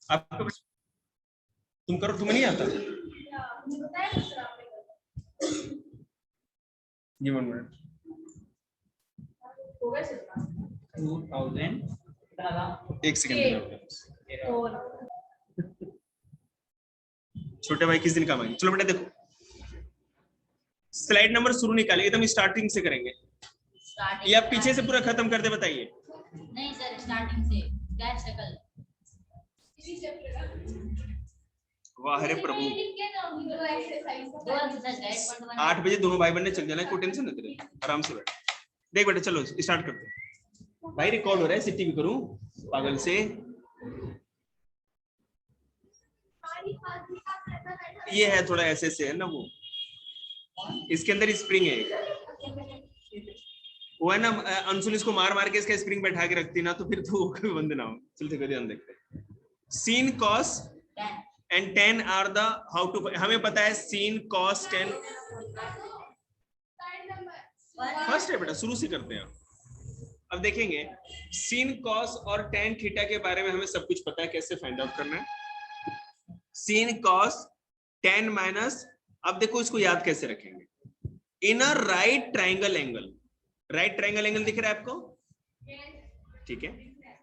आपको तुम करो, तुम्हें नहीं आता? ये 1 मिनट 2000 1 सेकंड। छोटे भाई किस दिन काम आएंगे? चलो बेटा देखो, स्लाइड नंबर शुरू निकाले, एकदम स्टार्टिंग से करेंगे या पीछे से पूरा खत्म कर दे, बताइए। नहीं सर, स्टार्टिंग से गैर शकल। वाह रे प्रभु, 8 8 बजे दोनों भाई बहन चल जाना है, कोई टेंशन नहीं तेरे, आराम से बैठ। देख बेटा चलो स्टार्ट करते हैं। भाई रिकॉर्ड हो रहा है, सिटी भी करूं पागल से। ये है थोड़ा ऐसे से है ना, वो इसके अंदर स्प्रिंग है, वो है ना अंशुल, इसको मार मार के इसका स्प्रिंग बैठा के रखती ना, तो फिर तो वो कभी बंद ना हो। चलते कर ध्यान देखते हैं। sin cos and tan are the how to, हमें पता है sin cos tan फर्स्ट है बेटा, शुरू से करते हैं। अब देखेंगे sin cos और tan थीटा के बारे में हमें सब कुछ पता है, कैसे फाइंड आउट करना है। sin cos tan माइनस, अब देखो इसको याद कैसे रखेंगे, in a right triangle angle. Right triangle angle दिख रहा है आपको? ठीक है,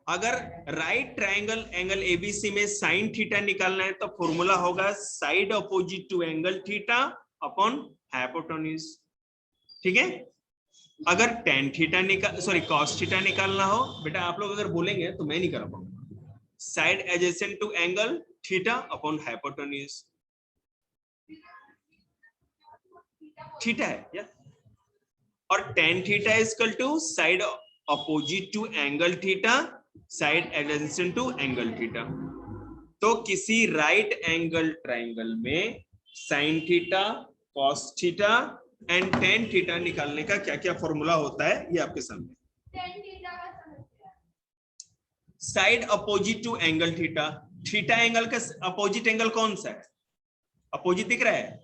अगर राइट ट्राइंगल एंगल एबीसी में साइन थीटा निकालना है तो फॉर्मूला होगा side opposite to angle theta upon hypotenuse. ठीक है, अगर टेन थीटा कॉस थीटा निकालना हो, बेटा आप लोग अगर बोलेंगे तो मैं नहीं कर पाऊंगा, side adjacent to angle theta upon hypotenuse. Theta है या, और tan theta is equal to side opposite to angle theta side adjacent to angle theta. तो किसी राइट एंगल ट्राइंगल में sine theta, cos theta and tan theta निकालने का क्या क्या फॉर्मूला होता है, ये आपके सामने। Side opposite to angle theta, theta angle का अपोजिट एंगल कौन सा है? अपोजिट दिख रहा है,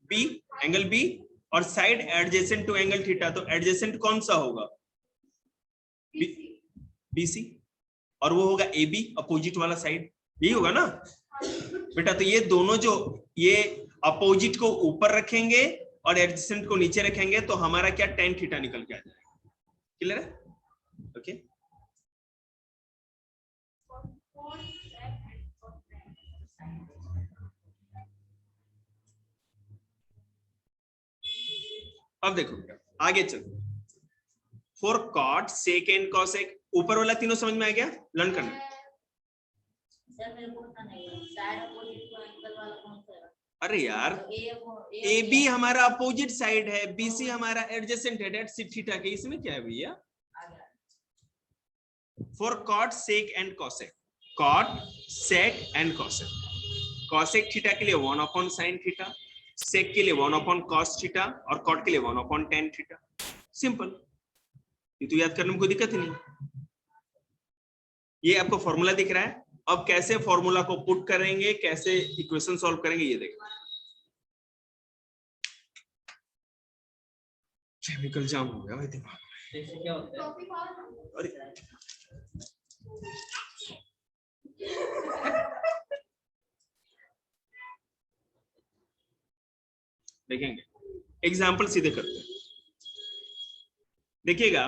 बी, एंगल बी, और side adjacent to angle theta, तो एडजेसेंट कौन सा होगा? बीसी, और वो होगा ए बी, अपोजिट वाला साइड, यही होगा ना बेटा। तो ये दोनों जो, ये अपोजिट को ऊपर रखेंगे और एडजेसेंट को नीचे रखेंगे, तो हमारा क्या टेन थीटा निकल के आ जाएगा। क्लियर है? ओके, अब देखो आगे चलो, for cot sec and cosec, ऊपर वाला तीनों समझ में आ गया? लर्न करना। सर मेरे को पता नहीं है, साइड अपोजिट टू एंगल वाला कौन सा है? अरे यार, ए बी हमारा अपोजिट साइड है, बी सी हमारा एडजेसेंट है, डेट सिट थीटा के, इसमें क्या है भैया? For cot sec and cosec, cot sec and cosec, cosec theta के लिए 1 अपॉन साइन थीटा, सेक के लिए 1 अपॉन कॉस थीटा, और कॉट के लिए 1 अपॉन टेन थीटा। सिंपल, ये तो याद करने में कोई दिक्कत नहीं। ये आपको फॉर्मूला दिख रहा है, अब कैसे फॉर्मूला को पुट करेंगे, कैसे इक्वेशन सॉल्व करेंगे, ये देखो। केमिकल जाम हो गया भाई दिमाग में। क्या होता है? अरे देखेंगे, एग्जाम्पल सीधे करते हैं। देखिएगा,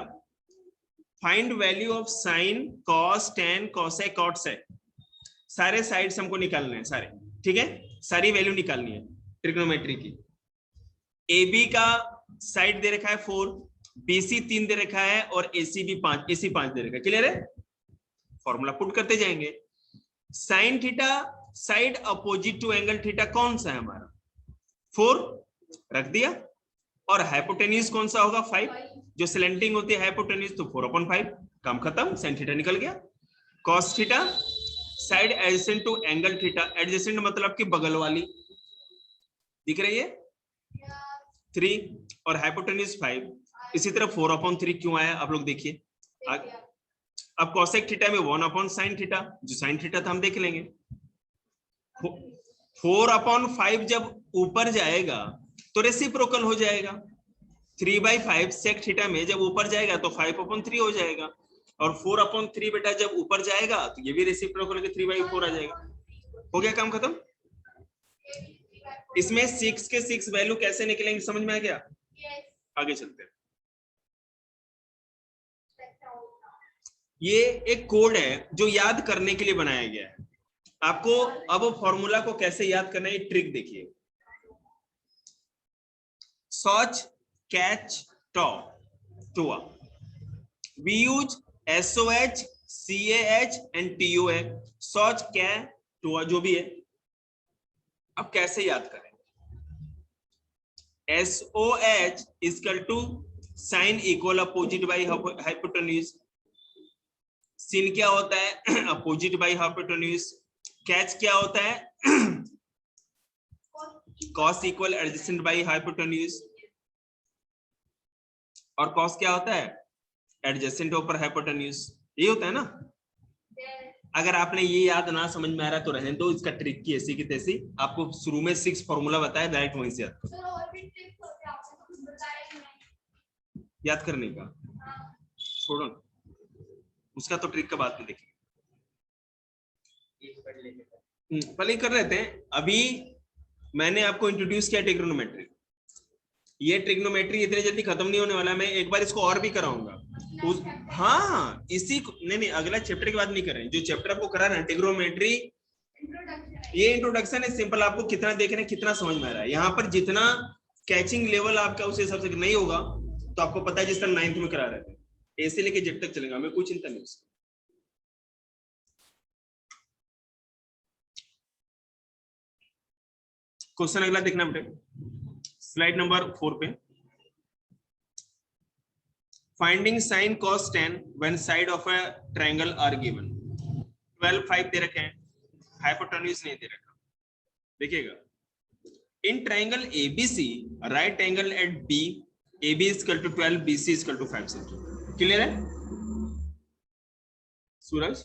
find value of sine, cos, tan, cosec, cot sec, सारे साइड्स हमको निकालने हैं सारे। ठीक है, सारी वैल्यू निकालनी है ट्रिग्नोमेट्री की। ए बी का साइड दे रखा है 4, बीसी 3 दे रखा है, और एसी भी 5, एसी 5 दे रखा है। क्लियर है? फॉर्मूला पुट करते जाएंगे। Sine theta side opposite to angle theta कौन सा है हमारा? 4 रख दिया, और हाइपोटेन्यूज कौन सा होगा? 5, जो स्लैंटिंग होती है हाइपोटेन्यूज, तो 4/5, काम खत्म, साइन थीटा निकल गया। Cos theta side adjacent to angle theta, adjacent मतलब कि बगल वाली, दिख रही है 3, और हाइपोटेन्यूज 5, इसी तरह 4/3 क्यों आया आप लोग देखिए। अब कॉसेक थीटा में 1 अपॉन साइन थीटा, जो साइन थीटा था हम देख लेंगे। 4/5 जब ऊपर जाएगा तो रेसिप्रोकल हो जाएगा, 3/5 सेक थीटा में जब ऊपर जाएगा तो 5/3 हो जाएगा। और 4/3 बेटा जब ऊपर जाएगा तो ये भी रेसिप्रोकल के 3/4 आ जाएगा। हो गया काम खत्म। इसमें 6 के 6 वैल्यू कैसे निकलेंगे समझ में आ गया? आगे चलते हैं। ये एक कोड है जो याद करने के लिए बनाया गया है। आपको अब फॉर्मूला को कैसे याद करना है, ये ट्रिक देखिए। Soh cah toa, we use SOH CAH and TOA, soh कै टुआ जो भी है। अब कैसे याद करें? SOH equal to sine equal opposite by hypotenuse. Sin क्या होता है? Opposite by hypotenuse. कैच क्या होता है? Cos equal adjacent by hypotenuse. और कॉस क्या होता है? एडजेसेंट ऊपर हाइपोटेन्यूज। ये होता है ना। अगर आपने ये याद ना समझ में आ रहा तो रहने दो, इसका ट्रिक की ऐसी की तैसी। आपको शुरू में 6 फॉर्मूला बताया, डायरेक्ट वहीं से याद करो। याद करने का छोड़ो ना, उसका तो ट्रिक का बात में देखेंगे, पहले कर रहे थे। अभी मैंने आपको इंट्रोड्यूस किया ट्रिग्नोमेट्री। ये ट्रिग्नोमेट्री इतनी जल्दी खत्म नहीं होने वाला, मैं एक बार इसको और भी कराऊंगा। हाँ इसी को नहीं, अगला चैप्टर की बात नहीं कर रहे हैं। जो चैप्टर आपको करा रहे हैं ट्रिग्नोमेट्री, ये इंट्रोडक्शन है सिंपल। आपको कितना देख रहे हैं, कितना समझ में आ रहा है। यहाँ पर जितना कैचिंग लेवल आपका उस हिसाब से नहीं होगा तो आपको पता है जिस तरह 9th में करा रहे थे, ऐसे लेके जेड तक चलेगा, हमें कोई चिंता नहीं उसकी। क्वेश्चन अगला देखना बेटे, स्लाइड नंबर 4 पे। Finding sine cos tan when side of a triangle are given. 12 5 दे रखे हैं, हाइपोटेन्यूज नहीं दे रखा। देखिएगा, in triangle ABC right angle at B, AB is equal to 12, BC is equal to 5 cm। Clear है सूरज?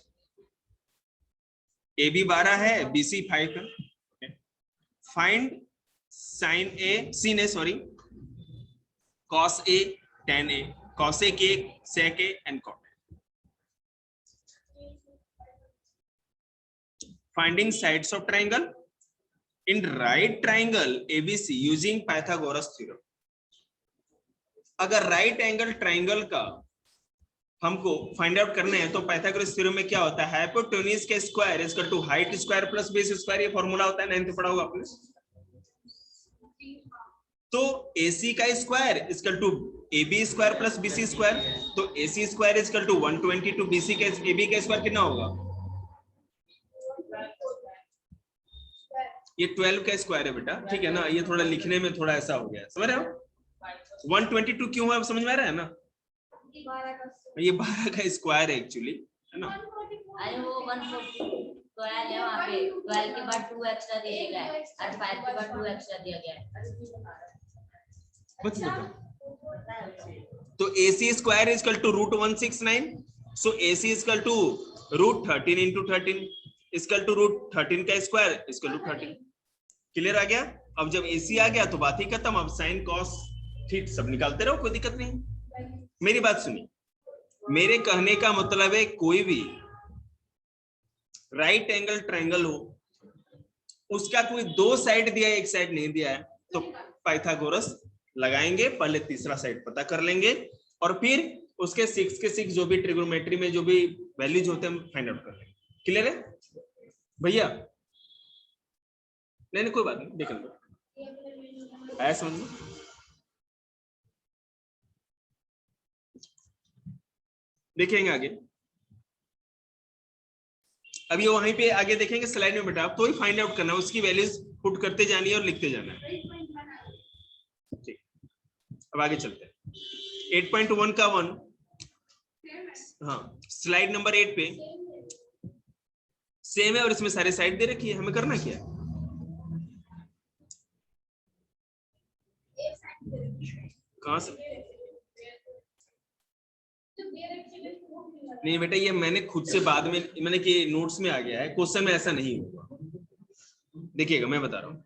AB 12 है, BC 5 है। Find sign A, sin A sorry, cos A, tan A, cos A के, sec A and cot A। Finding sides of triangle in right triangle ABC using Pythagoras theorem। अगर right angle triangle का हमको find out करना है तो Pythagoras theorem में क्या होता है? हाइपोटेन्यूज के square is equal to height square plus base square. ये फॉर्मूला होता है, 9th पढ़ा होगा आपने। तो AC का square is equal to AB square plus BC square. तो AC square is equal to 120 to BC के AB का स्क्वायर कितना होगा? ये 12 का स्क्वायर है बेटा, ठीक है ना। ये थोड़ा लिखने में थोड़ा ऐसा हो गया, समझ रहे हो? 122 क्यों है समझ में आ रहा है ना? ये 12 का स्क्वायर है एक्चुअली, है ना। अरे वो 140 है, वहाँ पे 12 के बाद 2 एक्स्ट्रा दिया गया है और 5 के बाद 2 एक्स्ट्रा दिया गया है। तो AC square is equal to √169। So AC is equal to √13 into 13 is equal to √13 का square is equal to 13। Clear आ गया? अब जब AC आ गया तो बात ही खत्म। अब साइन कॉस थीटा सब निकालते रहो, कोई दिक्कत नहीं। मेरी बात सुनिए, मेरे कहने का मतलब है कोई भी राइट एंगल ट्रायंगल हो, उसका कोई 2 साइड दिया है, 1 साइड नहीं दिया है, तो पाइथागोरस लगाएंगे। पहले तीसरा साइड पता कर लेंगे और फिर उसके 6 के 6 जो भी ट्रिग्नोमेट्री में जो भी वैल्यूज होते हैं फाइंड आउट कर लेंगे। क्लियर है भैया? नहीं कोई बात नहीं, देख लो आया समझ में। देखेंगे आगे, अभी वहीं पे आगे देखेंगे स्लाइड में बेटा। आप तो ही फाइंड आउट करना है, उसकी वैल्यूज पुट करते जानी है और लिखते जाना है। ठीक, अब आगे चलते हैं। 8.1 का 1, हाँ स्लाइड नंबर 8 पे सेम है और इसमें सारे साइड दे रखी है। हमें करना क्या है? कहां से? नहीं बेटा, ये मैंने खुद से बाद में मैंने कि नोट्स में आ गया है, क्वेश्चन में ऐसा नहीं होगा। देखिएगा मैं बता रहा हूं,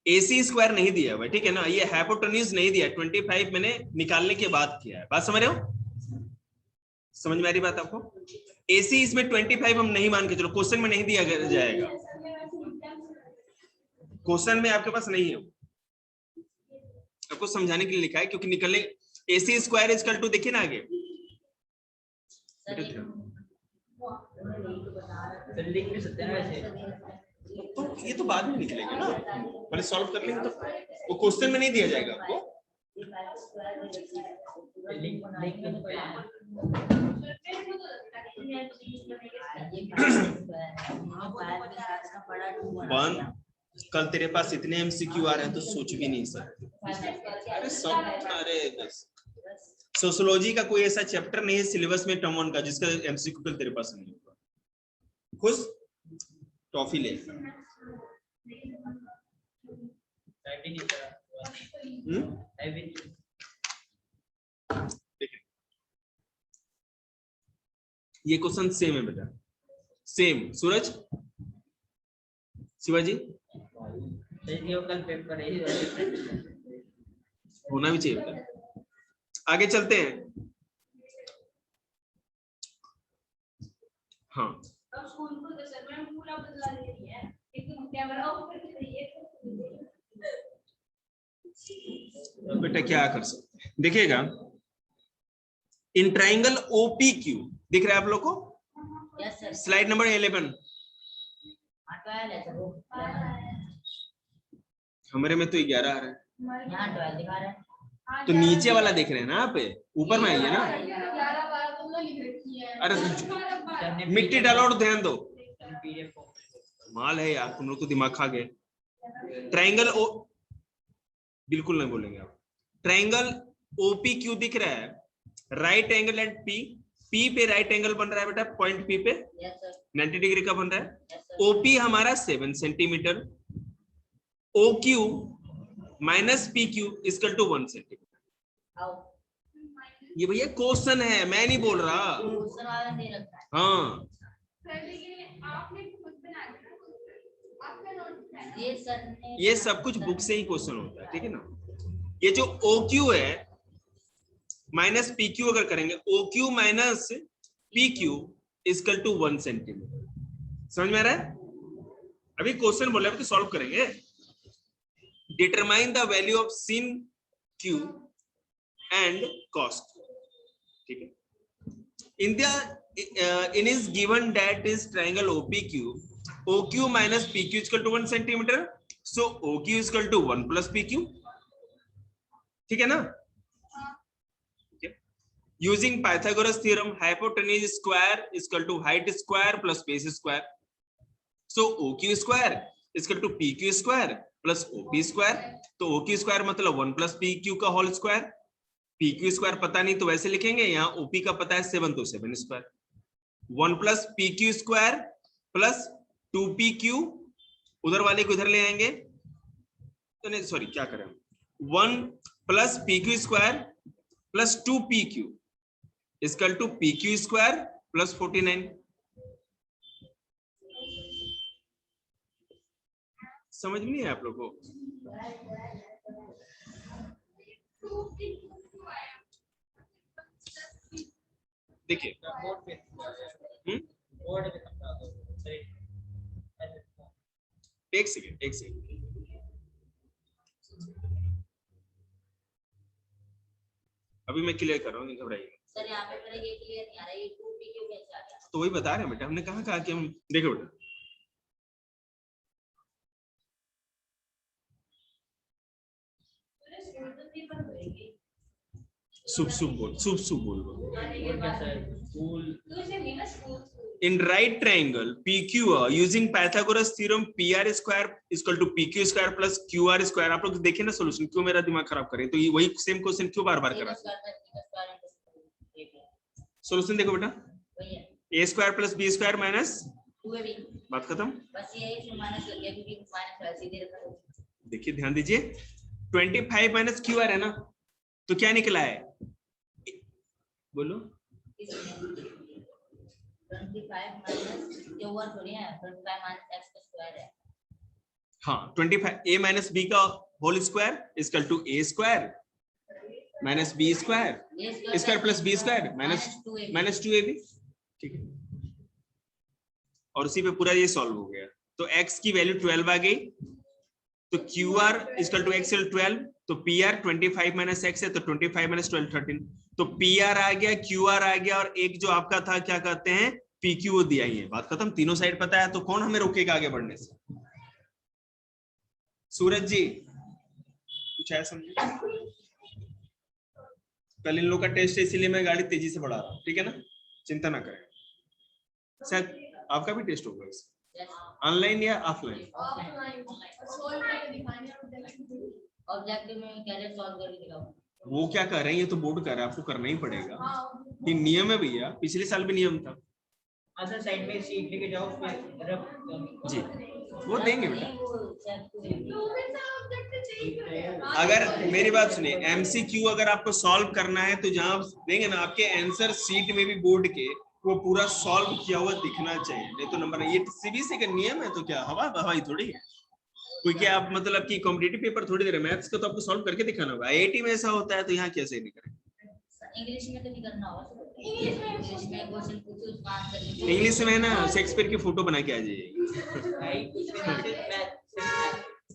AC स्क्वायर नहीं दिया हुआ, ठीक है ना। ये हाइपोटेन्यूज नहीं दिया, 25 मैंने निकालने के बाद किया है। बात समझ रहे हो? समझ में आ रही बात आपको? AC इसमें 25 हम नहीं मान के चलो, क्वेश्चन में नहीं दिया जाएगा, क्वेश्चन में आपके पास नहीं है, आपको समझाने के लिए लिखा है क्योंकि निकलने AC square is equal to, देखिए ना आगे लिख भी सकते हैं वैसे, तो ये तो बाद में निकलेगा ना, पहले सॉल्व कर लेंगे तो वो क्वेश्चन में नहीं दिया जाएगा आपको। वन, कल तेरे पास इतने MCQ आ रहे हैं तो सोच भी नहीं सकते। अरे सब, अरे बस सोशियोलॉजी का कोई ऐसा चैप्टर नहीं है सिलेबस में टर्म 1 का जिसका MCQ कल तेरे पास नहीं होगा। खुश, टॉफी ले। देखिए ये क्वेश्चन सेम है बेटा, सेम। सूरज, शिवाजी, कल पेपर है, होना भी चाहिए बेटा। आगे चलते हैं। हाँ बेटा क्या कर सकते हैं, देखिएगा इन ट्राइंगल OPQ दिख रहा है आप लोग को, यस सर, स्लाइड नंबर 11। हमारे में तो 11 आ रहा है, यहाँ 12 दिखा रहा है, तो नीचे वाला देख रहे हैं ना आप, ऊपर में आइए ना। अरे मिट्टी डालो और ध्यान दो, माल है यार, तुम लोग तो दिमाग खा गए। ट्राइंगल ओ, बिल्कुल नहीं बोलेंगे आप। ट्राइंगल OPQ दिख रहा है, राइट एंगल एट P पे राइट एंगल बन रहा है बेटा, पॉइंट P पे 90 डिग्री का बन रहा है। OP हमारा 7 centimetre, OQ minus PQ equal to 1 centimetre. ये भैया क्वेश्चन है, मैं नहीं बोल रहा। हाँ ये सब कुछ बुक से ही क्वेश्चन होता है, ठीक है ना। ये जो OQ है माइनस PQ अगर करेंगे, OQ minus PQ equal to 1 centimetre. समझ में आ रहा है? अभी क्वेश्चन बोले तो सॉल्व करेंगे। Determine the value of sin Q and cos Q, ठीक है। in is given that is triangle OPQ, OQ minus PQ is equal to 1 centimeter, so OQ is equal to 1 plus PQ, ठीक है ना। Using Pythagoras theorem, hypotenuse square is equal to height square plus base square, so OQ square is equal to PQ square plus OP square, तो OQ square मतलब 1 plus PQ का whole square, PQ square पता नहीं तो वैसे लिखेंगे, यहाँ OP का पता है 7 तो 7 square, 1 plus PQ square plus 2PQ, उधर वाले को इधर ले आएंगे तो नहीं, सॉरी क्या करें, 1 plus PQ square plus 2PQ equal to PQ square plus 49। समझ में नहीं है आप लोगों को? देखिए एक सेकेंड अभी मैं क्लियर कर रहा हूँ, घबराइए। सर यहाँ पे मेरे ये क्लियर नहीं आ रहा है, ये 2PQ कैसे आ गया? तो वही बता रहे हैं बेटा, हमने कहा कि हम देखो बेटा, शुभ बोल। In right triangle PQ using Pythagoras theorem PR square is equal to PQ square plus QR square। आप लोग देखें ना सोल्यूशन, क्यों मेरा दिमाग खराब करें, तो ये वही सेम क्वेश्चन क्यों बार बार करा। सोल्यूशन देखो बेटा, A square plus B square minus, बात खत्म। बस ये माइनस कर दिया क्योंकि माइनस सीधे रखा है। देखिए ध्यान दीजिए, 25 माइनस QR है ना, तो क्या निकला है, बोलो 25 माइनस ये ओवर थोड़ी है, 25 माइनस x का स्क्वायर है। हाँ 25 A माइनस B का whole square equal to A square minus B square square plus B square minus 2ab, ठीक है। और उसी पे पूरा ये सॉल्व हो गया। तो x की वैल्यू 12 आ गई, तो QR इक्वल टू x 12, तो PR 25 माइनस x है, तो 25 माइनस 12 13, तो PR आ गया, QR आ गया, और एक जो आपका था क्या कहते हैं PQ वो दिया ही है। बात खत्म, तीनों साइड पता है, तो कौन हमें रोकेगा आगे बढ़ने से? सूरज जी कुछ है समझे? कल इन लोग का टेस्ट है, इसीलिए मैं गाड़ी तेजी से बढ़ा रहा हूँ, ठीक है ना, चिंता ना करें। शायद आपका भी टेस्ट होगा ऑनलाइन या ऑफलाइन? ऑब्जेक्टिव में कह रहे सॉल्व करके दिखाओ। वो क्या कर रहे हैं, ये तो बोर्ड कर रहा है, आपको करना ही पड़ेगा, ये नियम है भैया, पिछले साल भी नियम था। अच्छा साइड में शीट लेके जाओ, उसमें रफ जी वो देंगे बेटा। अगर मेरी बात सुनिए, एमसीक्यू अगर आपको सॉल्व करना है तो जहां देंगे ना, आपके आंसर शीट में भी बोर्ड के वो पूरा सॉल्व किया हुआ दिखना चाहिए, नहीं तो नंबर नहीं। ये सीबीएसई का नियम है, तो क्या हवाई थोड़ी है कोई, क्या आप मतलब कि कॉम्पिटिटिव पेपर थोड़ी दे रहे, मैथ्स का तो आपको सॉल्व करके दिखाना होगा। आईआईटी में ऐसा होता है, तो यहाँ कैसे नहीं करेंगे? इंग्लिश में तो नहीं करना होगा, इंग्लिश में क्वेश्चन पूछो उसका आंसर। इंग्लिश में ना शेक्सपियर की फोटो बना के आ जाइए।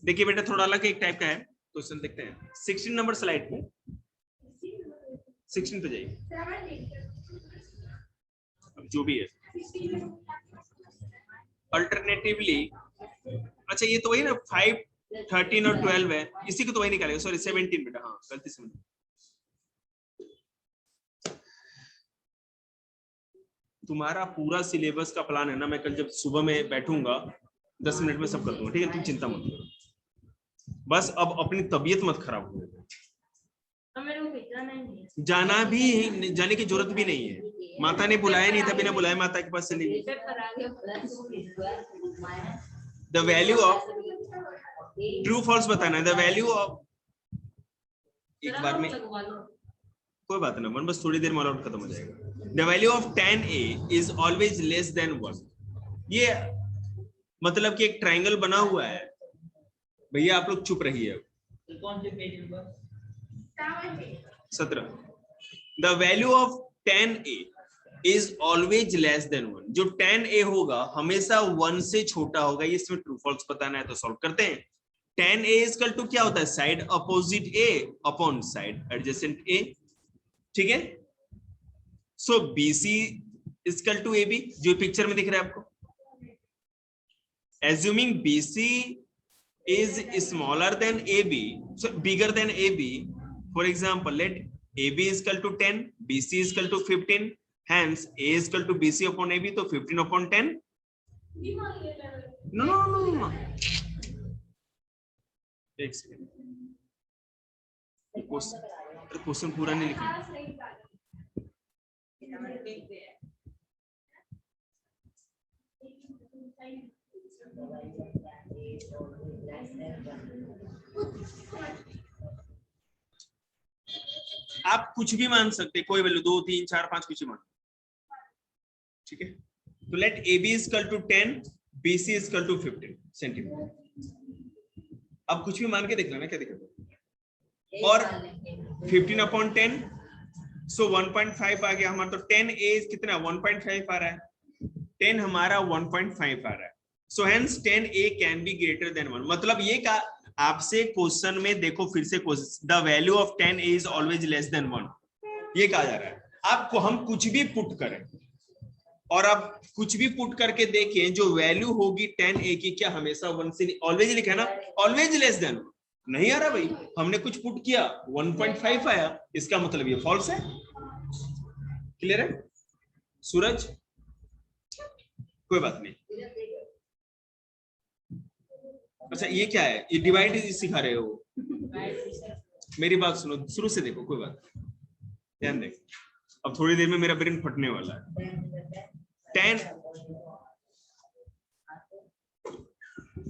देखिए बेटा थोड़ा अलग एक टाइप का है क्वेश्चन, देखते हैं 16 नंबर स्लाइड पे, 16 पे जाइए, जो भी है अल्टरनेटिवली। अच्छा ये तो वही ना 5, 13 और 12 है, इसी को तो वही निकालेगा, सॉरी 17 बेटा, हाँ गलती से। तुम्हारा पूरा सिलेबस का प्लान है ना, मैं कल जब सुबह में बैठूंगा 10 मिनट में सब कर दूंगा, ठीक है, तुम चिंता मत करो, बस अब अपनी तबीयत मत खराब हो। जाना भी, जाने की जरूरत भी नहीं है, माता ने बुलाया नहीं था, बिना बुलाए माता के पास चली गई। The value of true false बताना है, द वैल्यू ऑफ, एक बार में कोई बात ना, बस थोड़ी देर में ऑल आउट खत्म हो जाएगा। The value of tan a is always less than 1। ये मतलब कि एक ट्रायंगल बना हुआ है भैया, आप लोग चुप रहिए। कौन से page number? 17। The value of tan a is always less than 1। जो tan a होगा हमेशा 1 से छोटा होगा, ये इसमें ट्रू फॉल्स बताना है, तो सॉल्व करते हैं। tan a इक्वल टू क्या होता है, side opposite a upon side adjacent a, ठीक है। सो BC इक्वल टू AB, जो पिक्चर में दिख रहा है आपको, assuming BC is smaller than AB, so bigger than AB, for example let AB is equal to 10, BC is equal to 15, hence A is equal to BC upon AB, तो 15 upon 10, no एक second, question पूरा नहीं लिखा। आप कुछ भी मान सकते, कोई वैल्यू 2, 3, 4, 5 कुछ भी मान, ठीक है। तो late AB is equal to 10, BC is equal to 15 centimetre. अब कुछ भी मान के देख लेना क्या दिखेगा, और 15 अपॉन 10, सो 1.5 आ गया हमारा, तो 10A कितना 1.5 आ रहा है, 10 हमारा 1.5 आ रहा है, so hence 10A can be greater than 1। मतलब ये का आपसे क्वेश्चन में देखो, फिर से question, the value of 10A is always less than 1, ये कहा जा रहा है। आपको हम कुछ भी पुट करें और आप कुछ भी पुट करके देखें, जो वैल्यू होगी 10A की, क्या हमेशा 1 से, ऑलवेज लिखा है ना, ऑलवेज लेस देन नहीं आ रहा भाई, हमने कुछ पुट किया 1.5 आया, इसका मतलब ये फॉल्स है। क्लियर है सूरज? कोई बात नहीं। अच्छा ये क्या है, ये डिवाइड सिखा रहे हो? मेरी बात सुनो, शुरू से देखो, कोई बात ध्यान दे, अब थोड़ी देर में मेरा ब्रेन फटने वाला है। 10,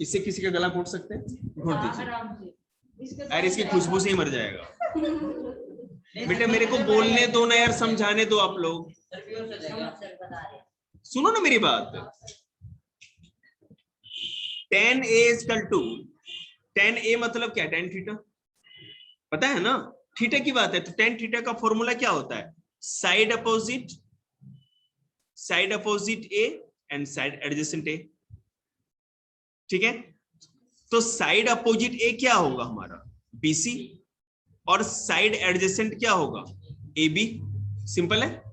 इससे किसी का गला घोट सकते हैं? घोट दीजिए, अरे इसकी खुशबू से ही मर जाएगा। बेटा मेरे को बोलने दो ना यार, समझाने दो आप लोग, सुनो ना मेरी बात। 10A इक्वल टू 10A मतलब क्या, tan थीटा, पता है ना, थीटा की बात है तो टेन थीटा का फॉर्मूला क्या होता है? Side opposite A and side adjacent A. ठीक है, तो साइड अपोजिट ए क्या होगा हमारा? बीसी, और साइड एडजेसेंट क्या होगा? A B. सिंपल है,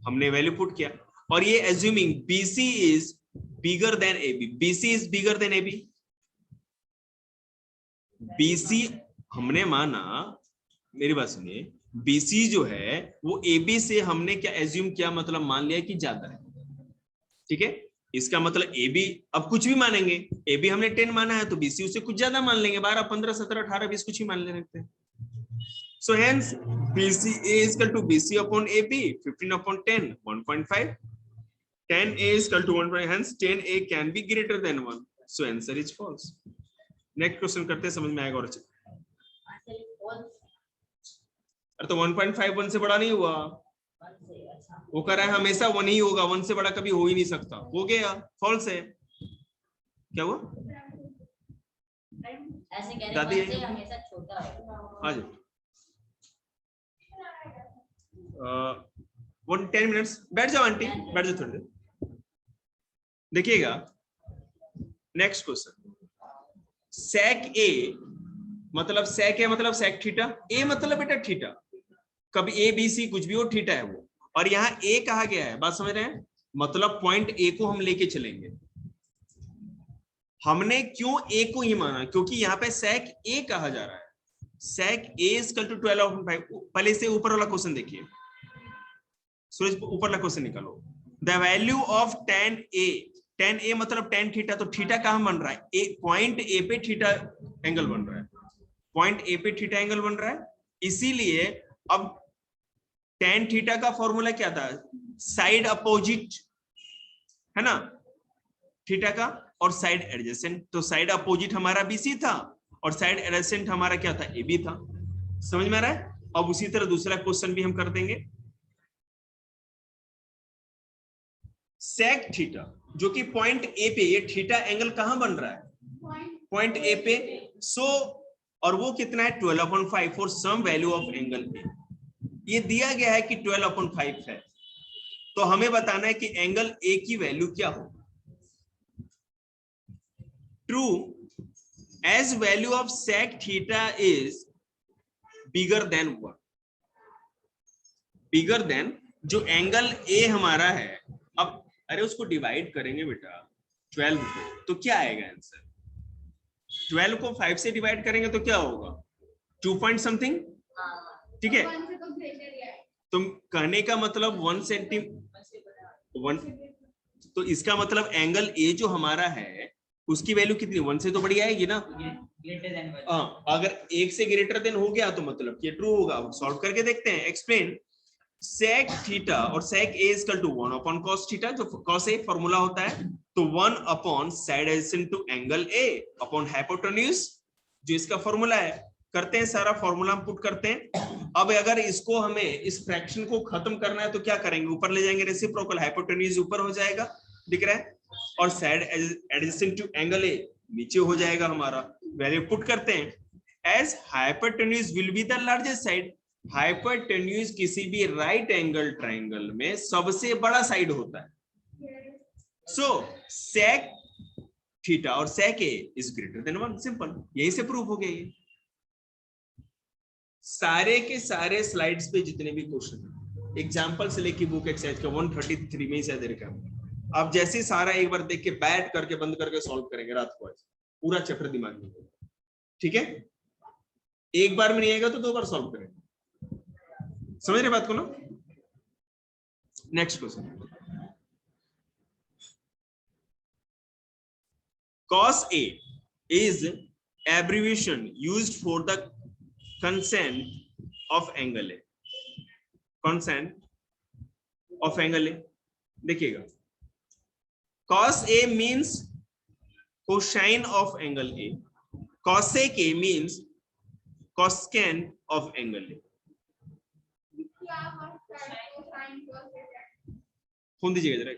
हमने वैल्यू पुट किया, और ये assuming BC is bigger than A B. BC is bigger than A B. BC हमने माना, मेरी बात सुनिए, बीसी जो है वो ए बी से हमने क्या एज्यूम किया, मतलब मान लिया कि ज्यादा है। ठीक है, इसका मतलब ए बी, अब कुछ भी मानेंगे, ए बी हमने 10 माना है तो बीसी उससे कुछ ज्यादा मान लेंगे, 12 15 17 18 20 कुछ ही मान ले सकते हैं। So hence BCA is equal to BC upon AB, 15 upon 10, 1.5. 10A is equal to 1.5. Hence 10A can be greater than 1. So answer is false. Next question करते हैं, समझ में आएगा और अच्छे। अरे तो 1.5 1 से बड़ा नहीं हुआ, वो कह रहा है हमेशा 1 ही होगा, 1 से बड़ा कभी हो ही नहीं सकता, हो गया, फॉल्स है। क्या हुआ? ऐसे कह रहे दादी हैं, 1 से हमेशा छोटा होगा। आ जाओ। 10 मिनट्स बैठ जाओ आंटी, बैठ जाओ थोड़ी देर। देखिएगा नेक्स्ट क्वेश्चन, सेक ए मतलब सेक ए मतलब सेक थीटा, ए मतलब बेटा थीटा, कभी ए बी सी कुछ भी हो, थीटा है वो, और यहाँ ए कहा गया है, बात समझ रहे हैं, मतलब पॉइंट ए को हम लेके चलेंगे। हमने क्यों ए को ही माना? क्योंकि यहाँ पे सेक ए कहा जा रहा है, सेक ए इज इक्वल टू 12/5। पहले से ऊपर वाला क्वेश्चन देखिए, सूरज ऊपर वाला क्वेश्चन निकालो। The value of tan a मतलब tan थीटा, तो थीटा कहां बन रहा है? पॉइंट ए पे थीटा एंगल बन रहा है, पॉइंट ए पे थीटा एंगल बन रहा है, इसीलिए अब tan थीटा का फॉर्मूला क्या था? साइड अपोजिट है ना थीटा का, और साइड एडजेसेंट, तो साइड अपोजिट हमारा बीसी था और साइड एडजेसेंट हमारा क्या था? ए बी था। समझ में आ रहा है? अब उसी तरह दूसरा क्वेश्चन भी हम कर देंगे। सेक थीटा जो कि पॉइंट ए पे, ये थीटा एंगल कहां बन रहा है? पॉइंट ए पे। सो और वो कितना है? 12/5 for some value of angle A. ये दिया गया है कि 12/5 है, तो हमें बताना है कि एंगल ए की वैल्यू क्या हो। True, as value of sec theta is bigger than 1, bigger than जो एंगल ए हमारा है। अब अरे उसको डिवाइड करेंगे बेटा 12 को, तो क्या आएगा आंसर? 12 को 5 से डिवाइड करेंगे तो क्या होगा? 2 पॉइंट समथिंग। ठीक है, तुम कहने का मतलब 1 सेंटीमीटर 1, तो इसका मतलब एंगल ए जो हमारा है उसकी वैल्यू कितनी? 1 से तो बड़ी आएगी ना। हाँ, अगर 1 से ग्रेटर देन हो गया तो मतलब ये ट्रू होगा। सॉल्व करके देखते हैं। एक्सप्लेन। सेक थीटा और sec A is equal to 1 upon cos theta, जो cos ए फॉर्मूला होता है, तो 1 upon side adjacent to angle A upon hypotenuse, जो इसका फॉर्मूला है। करते हैं, सारा फॉर्मूला हम पुट करते हैं। अब अगर इसको हमें इस फ्रैक्शन को खत्म करना है तो क्या करेंगे? ऊपर ले जाएंगे, रेसिप्रोकल, हाइपोटेन्यूज ऊपर हो जाएगा, दिख रहा है, और side adjacent to angle A नीचे हो जाएगा हमारा। वैल्यू पुट करते हैं। As hypotenuse will be the largest side, hypotenuse किसी भी राइट एंगल ट्रायंगल में सबसे बड़ा साइड होता है। सो सेक थीटा और sec A is greater than 1, simple, यही से प्रूफ हो गया। ये सारे के सारे स्लाइड्स पे जितने भी क्वेश्चन एग्जांपल से लेके बुक एक्सरसाइज का 133 में ही शायद रखा है। आप जैसे सारा एक बार देख के बैठ करके बंद करके सॉल्व करेंगे रात को, पूरा चैप्टर दिमाग में होगा। ठीक है, एक बार में नहीं आएगा तो 2 बार सॉल्व करेंगे। समझ रहे बात को ना? Next question, cos A is abbreviation used for the consent of angle A, consent of angle A। देखिएगा, cos A means cosine of angle A, cosec A means cosecant of angle A। Phone दीजिएगा जरा।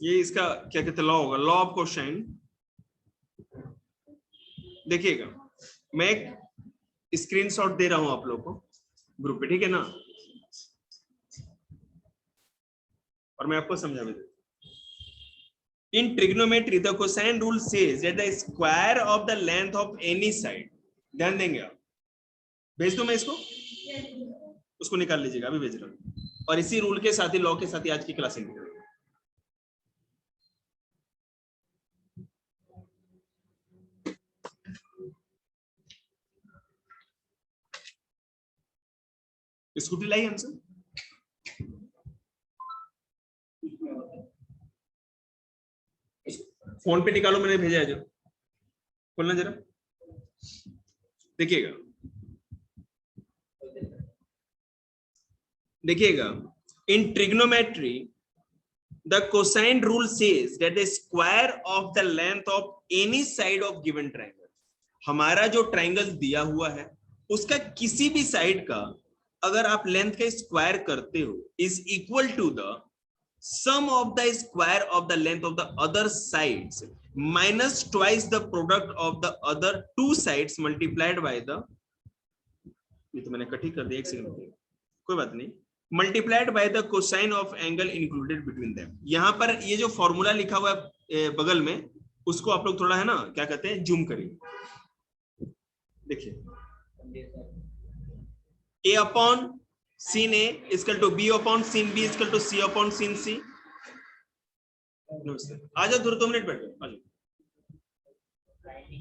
ये इसका क्या कहते हैं law होगा, law of cosine. देखिएगा मैं एक स्क्रीनशॉट दे रहा हूं आप लोगों को ग्रुप पे, ठीक है ना, और मैं आपको समझा भी देता हूं। In trigonometry the cosine rule says that the square of the length of any side, ध्यान देंगे आप, भेज दूं मैं इसको, उसको निकाल लीजिएगा, अभी भेज रहा हूं। और इसी रूल के साथ ही, लॉ के साथ ही आज की क्लास निकल। स्कूटी लाई हमसे, फोन पे निकालो, मैंने भेजा है जो, खोलना जरा, देखिएगा देखिएगा। In trigonometry the cosine rule says that the square of the length of any side of given triangle, हमारा जो ट्राइंगल दिया हुआ है उसका किसी भी साइड का अगर आप लेंथ का स्क्वायर करते हो is equal to the sum of the square of the length of the other sides minus twice the product of the other two sides multiplied by the, ये तो मैंने कट ही कर दिया, एक सेकंड, कोई बात नहीं, multiplied by the cosine of angle included between them. यहां पर ये जो फॉर्मूला लिखा हुआ है बगल में, उसको आप लोग थोड़ा है ना क्या कहते हैं जूम करिए, देखिए A upon sin A is equal to B upon sin B is equal to C upon sin C। आ जाओ, 2 मिनट बैठो, आ जाओ।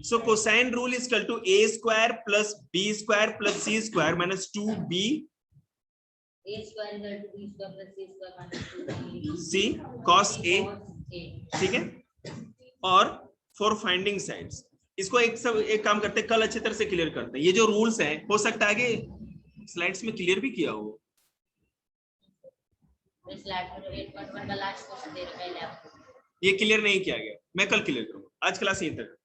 So cosine rule is equal to A square plus B square plus C square minus 2B A square is equal to B square plus C square minus 2B C cos A, A। ठीक है। और for finding sides, इसको एक काम करते हैं, कल अच्छी तरह से क्लियर करते हैं। ये जो रूल्स हैं हो सकता है आगे स्लाइड्स में क्लियर भी किया हो, इस स्लाइड में 8.1 का लास्ट क्वेश्चन दे रखा है आपको, ये क्लियर नहीं किया गया, मैं कल क्लियर करूंगा। आज क्लास यहीं तक।